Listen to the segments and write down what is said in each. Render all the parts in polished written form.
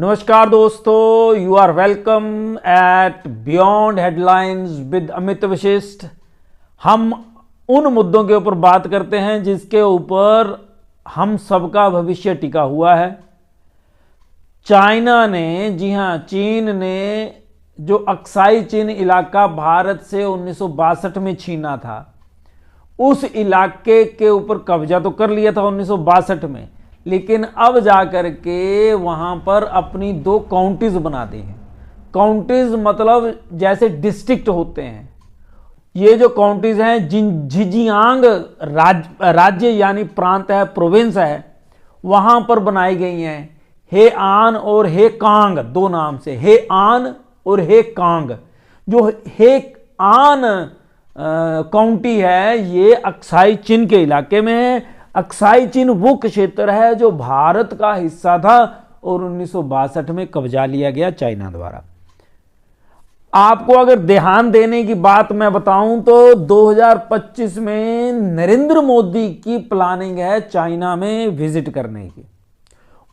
नमस्कार दोस्तों, you are welcome at beyond headlines with Amit Vashisht. हम उन मुद्दों के ऊपर बात करते हैं जिसके ऊपर हम सबका भविष्य टिका हुआ है। चाइना ने, जी हां, चीन ने जो अक्साई चीन इलाका भारत से 1962 में छीना था, उस इलाके के ऊपर कब्जा तो कर लिया था 1962 में, लेकिन अब जाकर के वहां पर अपनी 2 काउंटीज बना दी हैं। काउंटीज मतलब जैसे डिस्ट्रिक्ट होते हैं। ये जो काउंटीज हैं, झिंजियांग राज्य यानी प्रांत है, प्रोविंस है, वहां पर बनाई गई हैं। हे आन और हे कांग, 2 नाम से, हे आन और हे कांग। जो हे आन काउंटी है ये अक्साई चीन के इलाके में है। अक्साई चीन वो क्षेत्र है जो भारत का हिस्सा था और 1962 में कब्जा लिया गया चाइना द्वारा। आपको अगर ध्यान देने की बात मैं बताऊं तो 2025 में नरेंद्र मोदी की प्लानिंग है चाइना में विजिट करने की,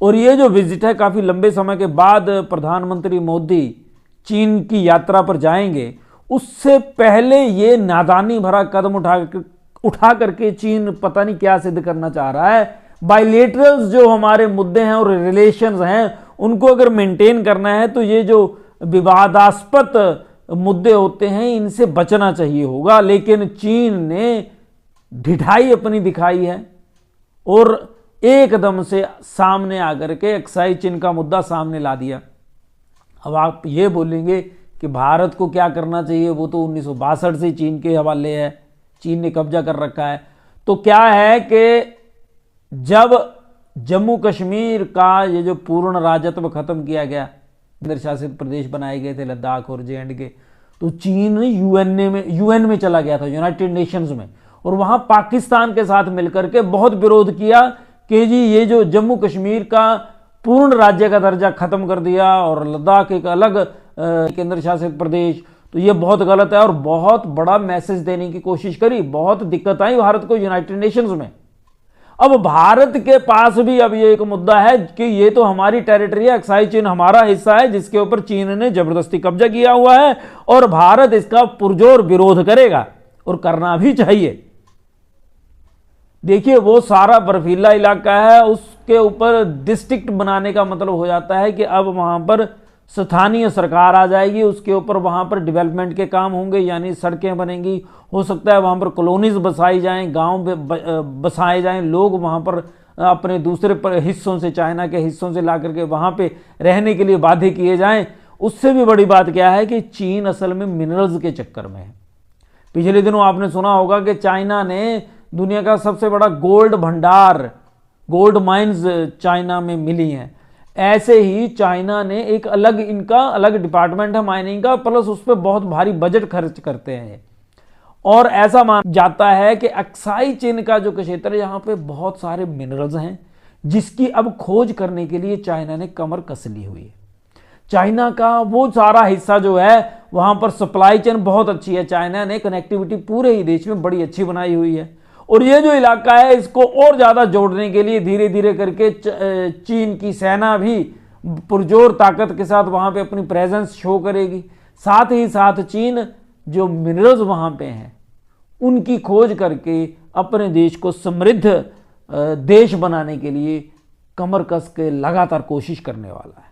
और ये जो विजिट है काफी लंबे समय के बाद प्रधानमंत्री मोदी चीन की यात्रा पर जाएंगे। उससे पहले ये नादानी भरा कदम उठा करके चीन पता नहीं क्या सिद्ध करना चाह रहा है। बायलेटरल्स जो हमारे मुद्दे हैं और रिलेशंस हैं उनको अगर मेंटेन करना है तो ये जो विवादास्पद मुद्दे होते हैं इनसे बचना चाहिए होगा। लेकिन चीन ने ढिठाई अपनी दिखाई है और एकदम से सामने आकर के अक्साई चीन का मुद्दा सामने ला दिया। अब आप ये बोलेंगे कि भारत को क्या करना चाहिए, वो तो 1962 से चीन के हवाले है, चीन ने कब्जा कर रखा है। तो क्या है कि जब जम्मू कश्मीर का ये जो पूर्ण राजत्व खत्म किया गया, केंद्र शासित प्रदेश बनाए गए थे लद्दाख और जे.एंड.के, तो चीन यूएन में चला गया था, यूनाइटेड नेशंस में, और वहां पाकिस्तान के साथ मिलकर के बहुत विरोध किया कि जी ये जो जम्मू कश्मीर का पूर्ण राज्य का दर्जा खत्म कर दिया और लद्दाख एक अलग केंद्र शासित प्रदेश, तो ये बहुत गलत है, और बहुत बड़ा मैसेज देने की कोशिश करी। बहुत दिक्कत आई भारत को यूनाइटेड नेशंस में। अब भारत के पास भी अब ये एक मुद्दा है कि ये तो हमारी टेरिटरी है, अक्साई चीन हमारा हिस्सा है, जिसके ऊपर चीन ने जबरदस्ती कब्जा किया हुआ है और भारत इसका पुरजोर विरोध करेगा और करना भी चाहिए। देखिए, वो सारा बर्फीला इलाका है, उसके ऊपर डिस्ट्रिक्ट बनाने का मतलब हो जाता है कि अब वहां पर स्थानीय सरकार आ जाएगी, उसके ऊपर वहां पर डेवलपमेंट के काम होंगे, यानी सड़कें बनेंगी, हो सकता है वहां पर कॉलोनीज बसाई जाएं, गांव बसाए जाएं, लोग वहां पर अपने दूसरे हिस्सों से, चाइना के हिस्सों से ला करके वहां पे रहने के लिए बाध्य किए जाएं। उससे भी बड़ी बात क्या है कि चीन असल में मिनरल्स के चक्कर में है। पिछले दिनों आपने सुना होगा कि चाइना ने दुनिया का सबसे बड़ा गोल्ड भंडार, गोल्ड माइंस चाइना में मिली हैं। ऐसे ही चाइना ने एक अलग, इनका अलग डिपार्टमेंट है माइनिंग का, प्लस उस पर बहुत भारी बजट खर्च करते हैं। और ऐसा माना जाता है कि अक्साई चीन का जो क्षेत्र है, यहाँ पे बहुत सारे मिनरल्स हैं जिसकी अब खोज करने के लिए चाइना ने कमर कस ली हुई है। चाइना का वो सारा हिस्सा जो है वहां पर सप्लाई चेन बहुत अच्छी है, चाइना ने कनेक्टिविटी पूरे ही देश में बड़ी अच्छी बनाई हुई है। और ये जो इलाका है इसको और ज्यादा जोड़ने के लिए धीरे धीरे करके चीन की सेना भी पुरजोर ताकत के साथ वहां पे अपनी प्रेजेंस शो करेगी। साथ ही साथ चीन जो मिनरल्स वहां पे हैं उनकी खोज करके अपने देश को समृद्ध देश बनाने के लिए कमर कस के लगातार कोशिश करने वाला है।